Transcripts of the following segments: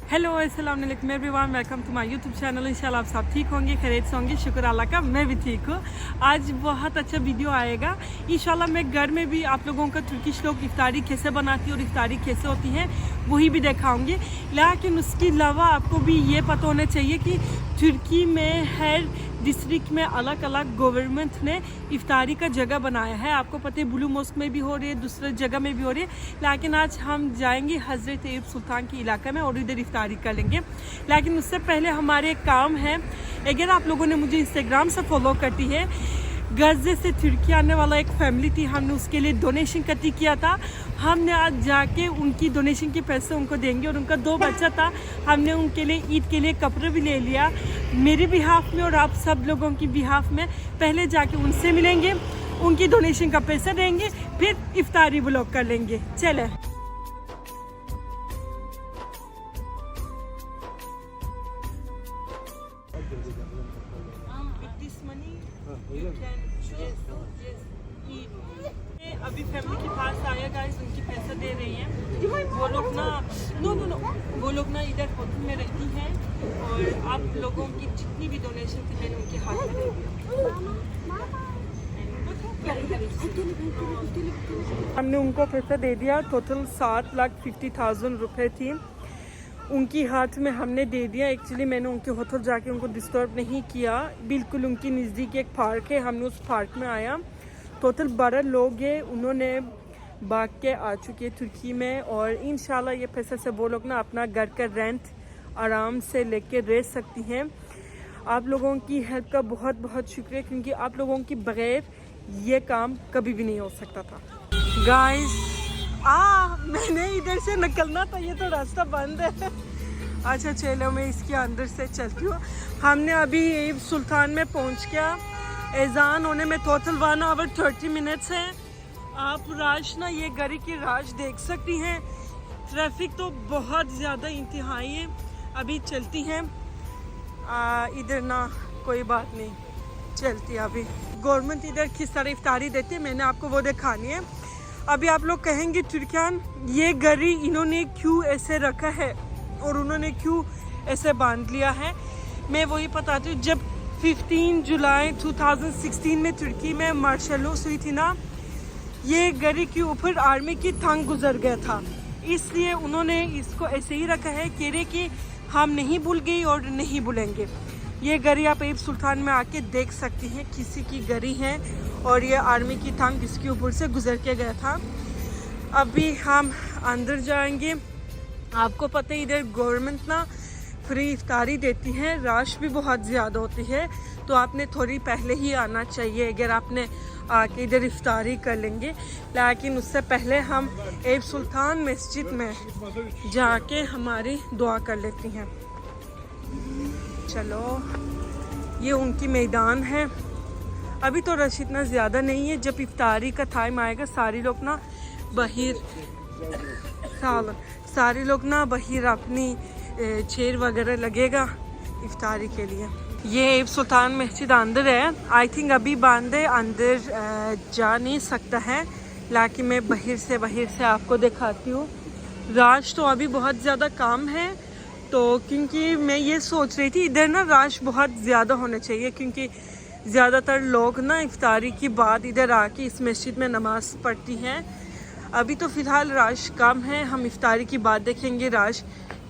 Hello अस्सलाम वालेकुम everyone, welcome to my YouTube channel. इंशाल्लाह आप सब ठीक होंगे, खैरियत से होंगे, शुक्र अल्लाह का, मैं भी ठीक हूँ। आज बहुत अच्छा वीडियो आएगा इंशाल्लाह। मैं घर में भी आप लोगों का तुर्किश लोग इफ्तारी कैसे बनाती है और इफ्तारी कैसे होती है वही भी दिखाऊंगी। लेकिन उसके अलावा आपको भी ये पता होना चाहिए कि तुर्की में हर डिस्ट्रिक्ट में अलग अलग गवर्नमेंट ने इफ्तारी का जगह बनाया है। आपको पता है ब्लू मॉस्क में भी हो रही है, दूसरे जगह में भी हो रही है। लेकिन आज हम जाएंगे हज़रत एयूब सुल्तान के इलाके में और इधर इफ्तारी कर लेंगे। लेकिन उससे पहले हमारे एक काम है, अगर आप लोगों ने मुझे इंस्टाग्राम से फॉलो करती है, गज़े से तुर्की आने वाला एक फैमिली थी, हमने उसके लिए डोनेशन इकट्ठी किया था। हमने आज जाके उनकी डोनेशन के पैसे उनको देंगे और उनका 2 बच्चा था, हमने उनके लिए ईद के लिए कपड़े भी ले लिया, मेरे बिहाफ में और आप सब लोगों की बिहाफ में। पहले जाके उनसे मिलेंगे, उनकी डोनेशन का पैसा देंगे, फिर इफ्तारी ब्लॉग कर लेंगे। चले अभी फैमिली के पास आया गाइस, उनकी पैसा दे रही हैं। वो लोग ना वो लोग ना इधर होटल में रहती हैं और आप लोगों की जितनी भी डोनेशन थी मैंने उनके हाथ में दे दिया। हमने उनको पैसा दे दिया, टोटल 7,50,000 रुपये थी उनकी हाथ में हमने दे दिया। एक्चुअली मैंने उनके होटल जाके उनको डिस्टर्ब नहीं किया, बिल्कुल उनकी नज़दीक एक पार्क है, हमने उस पार्क में आया। टोटल 12 लोग हैं, उन्होंने भाग के आ चुके हैं तुर्की में और इंशाल्लाह ये पैसे से वो लोग ना अपना घर का रेंट आराम से लेके रह सकती हैं। आप लोगों की हेल्प का बहुत बहुत शुक्रिया, क्योंकि आप लोगों की बगैर ये काम कभी भी नहीं हो सकता था। गाइस मैंने इधर से निकलना था, ये तो रास्ता बंद है। अच्छा चलो मैं इसके अंदर से चलती हूँ। हमने अभी एयूब सुल्तान में पहुँच गया, एजान होने में टोटल 1 आवर 30 मिनट्स है। आप राश ना ये गरी की राश देख सकती हैं, ट्रैफिक तो बहुत ज़्यादा इंतहाई है। अभी चलती हैं इधर ना, कोई बात नहीं चलती। अभी गवर्नमेंट इधर किस तरह इफ्तारी देती है मैंने आपको वो दिखानी है। अभी आप लोग कहेंगे तुर्कियान ये गरी इन्होंने क्यों ऐसे रखा है और उन्होंने क्यों ऐसे बांध लिया है। मैं वही बताती हूँ, जब 15 जुलाई 2016 में तुर्की में मार्शल लॉ हुई थी ना, ये गरी के ऊपर आर्मी की टंग गुजर गया था, इसलिए उन्होंने इसको ऐसे ही रखा है कह रहे कि हम नहीं भूल गई और नहीं भूलेंगे। ये गरी आप एयूब सुल्तान में आके देख सकती हैं, किसी की गरी है और ये आर्मी की टंग इसके ऊपर से गुजर के गया था। अभी हम अंदर जाएंगे। आपको पता है इधर गवर्नमेंट ना फ्री इफ्तारी देती है, रश भी बहुत ज़्यादा होती है, तो आपने थोड़ी पहले ही आना चाहिए अगर आपने आके इधर इफ्तारी कर लेंगे। लेकिन उससे पहले हम एयूब सुल्तान मस्जिद में जाके हमारी दुआ कर लेती हैं। चलो ये उनकी मैदान है। अभी तो रश इतना ज़्यादा नहीं है, जब इफ्तारी का टाइम आएगा सारे लोग ना सारे लोग ना बाहर अपनी चेयर वगैरह लगेगा इफ्तारी के लिए। ये एयूब सुल्तान मस्जिद अंदर है, आई थिंक अभी बंद है, अंदर जा नहीं सकता है, लेकिन मैं बाहर से आपको दिखाती हूँ। राश तो अभी बहुत ज़्यादा कम है, तो क्योंकि मैं ये सोच रही थी इधर ना राश बहुत ज़्यादा होना चाहिए, क्योंकि ज़्यादातर लोग ना इफ्तारी के बाद इधर आके इस मस्जिद में नमाज़ पढ़ती हैं। अभी तो फ़िलहाल राश कम है, हम इफ्तारी की बात देखेंगे राश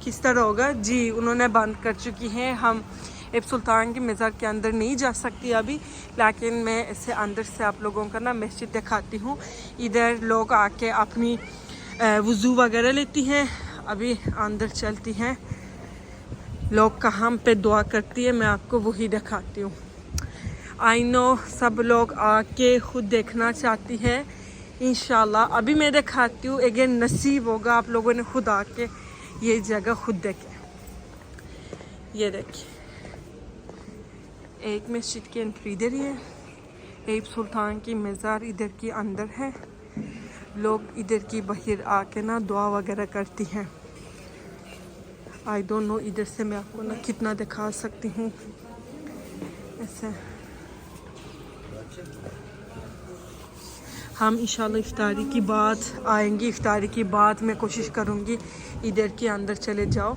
किस तरह होगा। जी उन्होंने बंद कर चुकी हैं, हम एयूब सुल्तान के मज़ार के अंदर नहीं जा सकती अभी, लेकिन मैं ऐसे अंदर से आप लोगों का ना मस्जिद दिखाती हूँ। इधर लोग आके अपनी वज़ू वगैरह लेती हैं। अभी अंदर चलती हैं, लोग कहाँ पे दुआ करती है मैं आपको वही दिखाती हूँ। आई नो सब लोग आके खुद देखना चाहती हैं, इंशाल्लाह अभी मैं दिखाती हूँ, अगर नसीब होगा आप लोगों ने खुद आके ये जगह खुद देखें। ये देखिए एक मस्जिद की एंट्री इधर ही है, एयूब सुल्तान की मज़ार इधर की अंदर है, लोग इधर की बाहर आके ना दुआ वगैरह करती हैं। आई डोंट नो इधर से मैं आपको ना कितना दिखा सकती हूँ ऐसे। हम इंशाल्लाह इफ्तारी की बात आएंगे, इफ्तारी की बात मैं कोशिश करूँगी इधर के अंदर चले जाओ।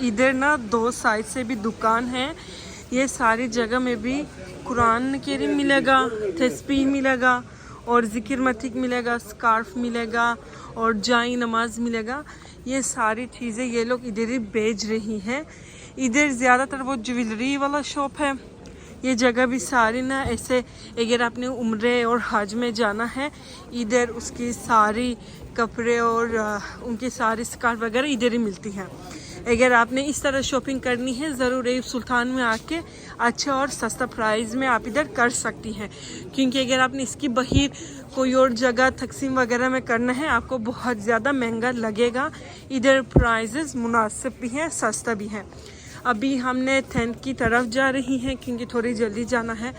इधर ना दो साइड से भी दुकान है। ये सारी जगह में भी कुरान करीम मिलेगा, तस्बीह मिलेगा और ज़िक्र मतिक मिलेगा, स्कार्फ मिलेगा और जाई नमाज मिलेगा। ये सारी चीज़ें ये लोग इधर ही बेच रही हैं। इधर ज़्यादातर वो ज्वेलरी वाला शॉप है। ये जगह भी सारी ना ऐसे, अगर आपने उम्रे और हज में जाना है, इधर उसकी सारी कपड़े और उनकी सारी स्कार्फ वगैरह इधर ही मिलती हैं। अगर आपने इस तरह शॉपिंग करनी है, ज़रूर एयूब सुल्तान में आके अच्छा और सस्ता प्राइस में आप इधर कर सकती हैं। क्योंकि अगर आपने इसकी बहिर कोई और जगह तकसीम वगैरह में करना है, आपको बहुत ज़्यादा महंगा लगेगा। इधर प्राइसेस मुनासिब भी हैं, सस्ता भी है। अभी हमने टेंट की तरफ जा रही हैं क्योंकि थोड़ी जल्दी जाना है,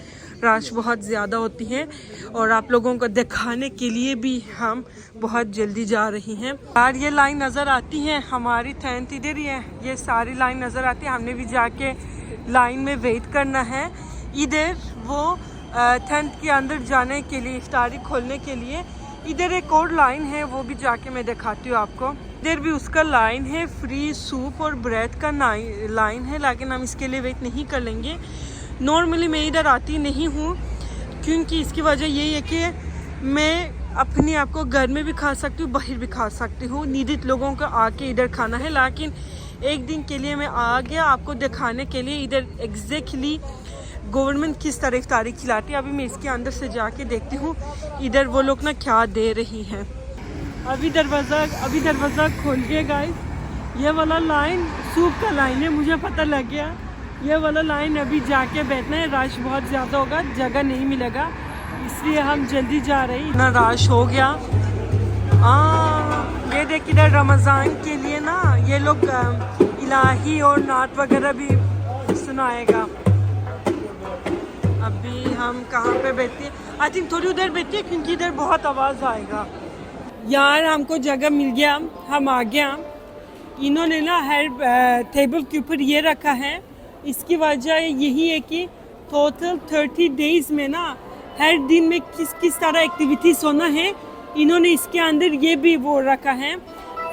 रश बहुत ज़्यादा होती है और आप लोगों को दिखाने के लिए भी हम बहुत जल्दी जा रही हैं। यार ये लाइन नज़र आती है, हमारी टेंट इधर ही है। ये सारी लाइन नज़र आती है, हमने भी जाके लाइन में वेट करना है। इधर वो टेंट के अंदर जाने के लिए, इफ्तारी खोलने के लिए इधर एक और लाइन है, वो भी जाके मैं दिखाती हूँ आपको। इधर भी उसका लाइन है, फ्री सूप और ब्रेड का लाइन है, लेकिन हम इसके लिए वेट नहीं कर लेंगे। नॉर्मली मैं इधर आती नहीं हूँ क्योंकि इसकी वजह यही है कि मैं अपने आप को घर में भी खा सकती हूँ, बाहर भी खा सकती हूँ। नीडित लोगों को आके इधर खाना है, लेकिन एक दिन के लिए मैं आ गया आपको दिखाने के लिए इधर एग्जैक्टली गवर्नमेंट किस तरह इफ्तारी खिलाती है। अभी मैं इसके अंदर से जाके देखती हूँ इधर वो लोग ना क्या दे रही हैं। अभी दरवाज़ा खोल गया गाइस। ये वाला लाइन सूप का लाइन है, मुझे पता लग गया। ये वाला लाइन अभी जाके बैठना है, रश बहुत ज़्यादा होगा, जगह नहीं मिलेगा, इसलिए हम जल्दी जा रहे हैं। इतना रश हो गया। ये देख इधर रमज़ान के लिए ना ये लोग इलाही और नात वगैरह भी सुनाएगा। अभी हम कहाँ पे बैठते हैं? आई थिंक थोड़ी उधर बैठते हैं क्योंकि इधर बहुत आवाज़ आएगा। यार हमको जगह मिल गया, हम आ गया। इन्होंने ना हर टेबल के ऊपर ये रखा है, इसकी वजह यही है कि टोटल 30 डेज़ में ना हर दिन में किस किस तरह एक्टिविटीज़ होना है, इन्होंने इसके अंदर ये भी वो रखा है।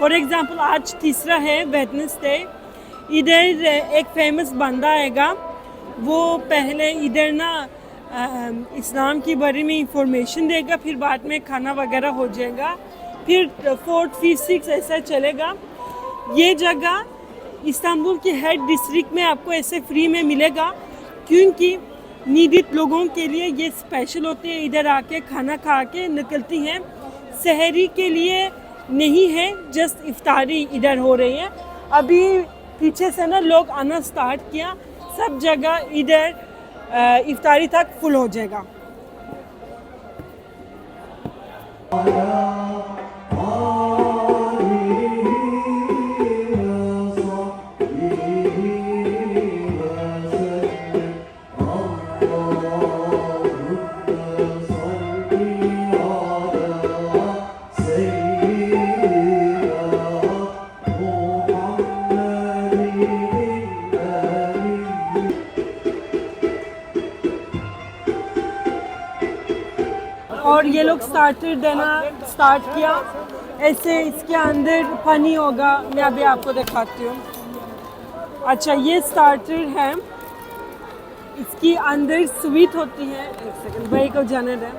फॉर एग्ज़ाम्पल आज तीसरा है वेडनेसडे, इधर एक फेमस बंदा आएगा, वो पहले इधर ना इस्लाम के बारे में इंफॉर्मेशन देगा, फिर बाद में खाना वगैरह हो जाएगा, फिर 4th, 5th, 6th ऐसा चलेगा। ये जगह इस्तांबुल के हर डिस्ट्रिक्ट में आपको ऐसे फ्री में मिलेगा क्योंकि नीडित लोगों के लिए ये स्पेशल होते हैं, इधर आके खाना खा के निकलती हैं। सहरी के लिए नहीं है, जस्ट इफ्तारी इधर हो रही है। अभी पीछे से ना लोग आना स्टार्ट किया, सब जगह इधर इफ्तारी तक फुल हो जाएगा। और ये लोग स्टार्टर देना स्टार्ट किया। ऐसे इसके अंदर पानी होगा, मैं अभी आपको दिखाती हूँ। अच्छा ये स्टार्टर है, इसके अंदर स्वीट होती है। एक सेकंड भाई को जाने दें।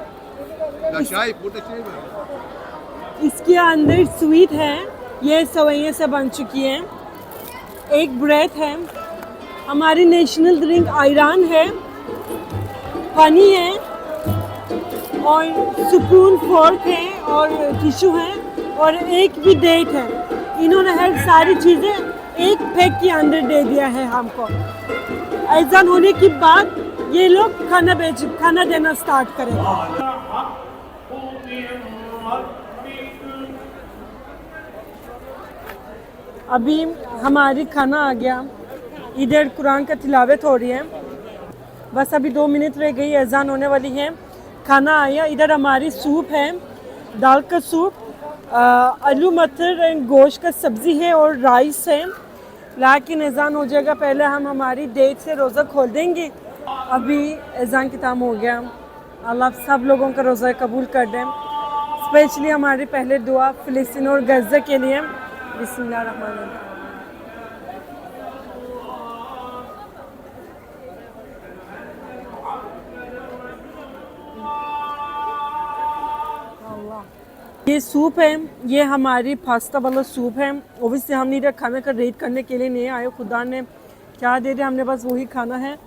इसके अंदर स्वीट है, ये सवैये से बन चुकी है। एक ब्रेड है, हमारी नेशनल ड्रिंक आयरन है, पानी है और स्पून फोर्क है और टिश्यू है और एक भी डेट है। इन्होंने हर सारी चीज़ें एक पैक के अंदर दे दिया है हमको। अज़ान होने के बाद ये लोग खाना देना स्टार्ट करेंगे। अभी हमारी खाना आ गया, इधर कुरान का तिलावत हो रही है। बस अभी 2 मिनट रह गई, अज़ान होने वाली है। खाना आया। इधर हमारी सूप है, दाल का सूप, आलू मटर एंड गोश्त का सब्ज़ी है और राइस है। लाकिन अज़ान हो जाएगा, पहले हम हमारी डेट से रोज़ा खोल देंगे। अभी अज़ान की टाइम हो गया। अल्लाह सब लोगों का रोज़ा कबूल कर दें। स्पेशली हमारी पहले दुआ फ़िलिस्तीन और गज़ा के लिए। बिस्मिल्लाहिर्रहमानिर्रहीम। ये सूप है, ये हमारी पास्ता वाला सूप है। ओबियसली हम इधर खाने का रेट करने के लिए नहीं आए, खुदा ने क्या दे दिया हमने बस वही खाना है।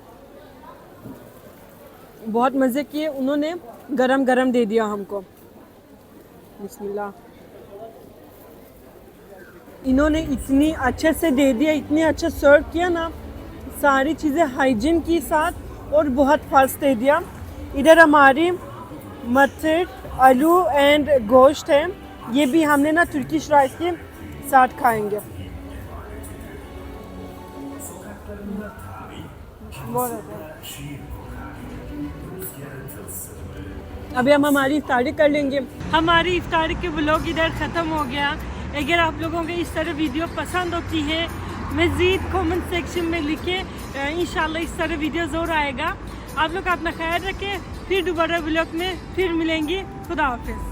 बहुत मज़े किए, उन्होंने गरम गरम दे दिया हमको। बिस्मिल्लाह। इन्होंने इतनी अच्छे से दे दिया, इतनी अच्छे सर्व किया ना, सारी चीज़ें हाइजीन के साथ और बहुत फास्ट दे दिया। इधर हमारी मटर, आलू एंड गोश्त है, ये भी हमने ना तुर्किश राइस के साथ खाएंगे। अभी हम हमारी इफ्तारी कर लेंगे। हमारी इफ्तारी के व्लॉग इधर ख़त्म हो गया। अगर आप लोगों को इस तरह वीडियो पसंद होती है, मज़ीद कमेंट सेक्शन में लिखें, इंशाल्लाह इस तरह वीडियो ज़रूर आएगा। आप लोग अपना ख्याल रखें, फिर दोबारा व्लॉग में फिर मिलेंगे। खुदा हाफिज़।